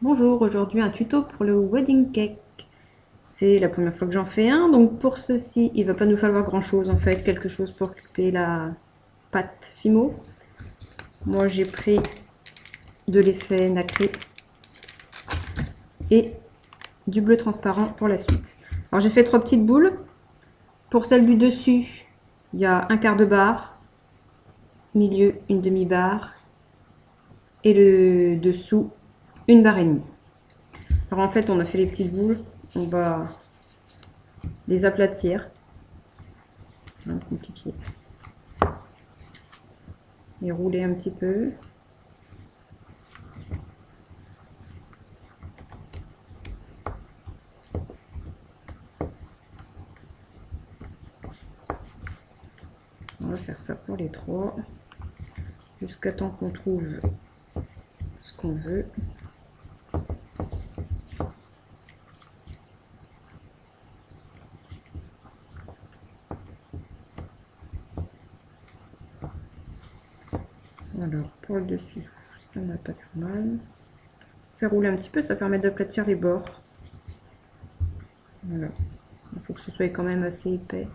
Bonjour, aujourd'hui un tuto pour le wedding cake. C'est la première fois que j'en fais un, donc pour ceci, il va pas nous falloir grand chose en fait, quelque chose pour occuper la pâte Fimo. Moi j'ai pris de l'effet nacré et du bleu transparent pour la suite. Alors j'ai fait 3 petites boules. Pour celle du dessus, il y a un quart de barre, milieu une demi-barre et le dessous une barre et demie. Alors en fait on a fait les petites boules, on va les aplatir. Compliqué. Et rouler un petit peu. On va faire ça pour les 3 jusqu'à temps qu'on trouve ce qu'on veut. Alors pour le dessus, ça n'a pas de mal. Faire rouler un petit peu, ça permet d'aplatir les bords. Voilà. Il faut que ce soit quand même assez épais.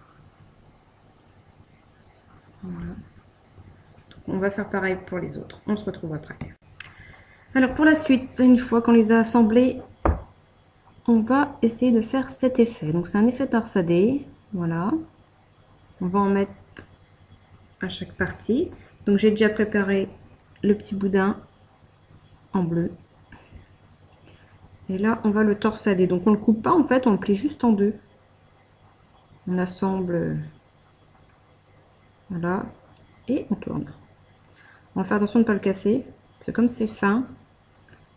Voilà. Donc on va faire pareil pour les autres. On se retrouve après. Alors pour la suite, une fois qu'on les a assemblés, on va essayer de faire cet effet. Donc c'est un effet torsadé. Voilà. On va en mettre à chaque partie. Donc j'ai déjà préparé le petit boudin en bleu. Et là, on va le torsader. Donc on ne le coupe pas en fait, on le plie juste en deux. On assemble, voilà, et on tourne. On va faire attention de ne pas le casser. C'est comme c'est fin,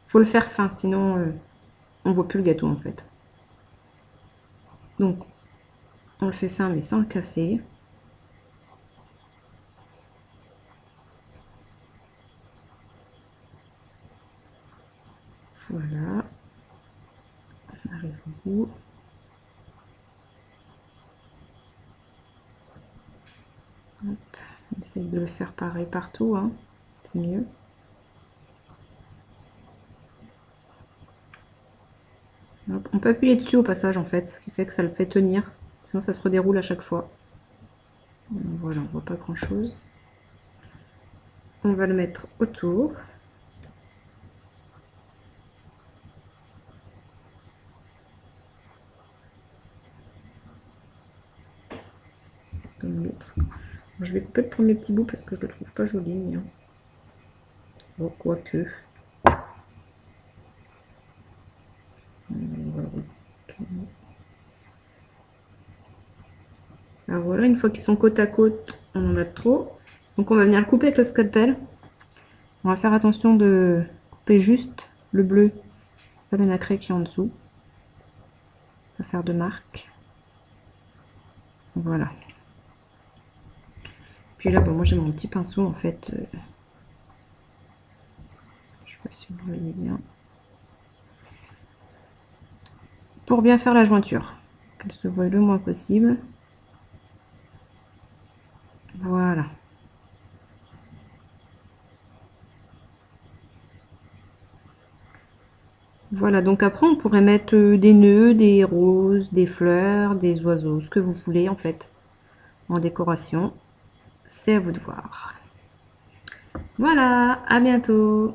il faut le faire fin, sinon on ne voit plus le gâteau en fait. Donc on le fait fin mais sans le casser. Voilà. On arrive au bout. Hop. On essaye de le faire pareil partout, hein. C'est mieux. Hop. On peut appuyer dessus au passage en fait, ce qui fait que ça le fait tenir. Sinon ça se redéroule à chaque fois. Voilà, on voit pas grand chose. On va le mettre autour. Comme l'autre. Je vais couper le premier petit bout parce que je le trouve pas joli. Hein. Bon, quoique. Alors voilà, une fois qu'ils sont côte à côte, on en a trop. Donc on va venir le couper avec le scalpel. On va faire attention de couper juste le bleu, pas le nacré qui est en dessous. Pas faire de marque. Voilà. Puis là, bon, moi j'ai mon petit pinceau en fait. Je sais pas si vous voyez bien. Pour bien faire la jointure, qu'elle se voie le moins possible. Voilà. Voilà, donc après on pourrait mettre des nœuds, des roses, des fleurs, des oiseaux, ce que vous voulez en fait, en décoration. C'est à vous de voir. Voilà, à bientôt!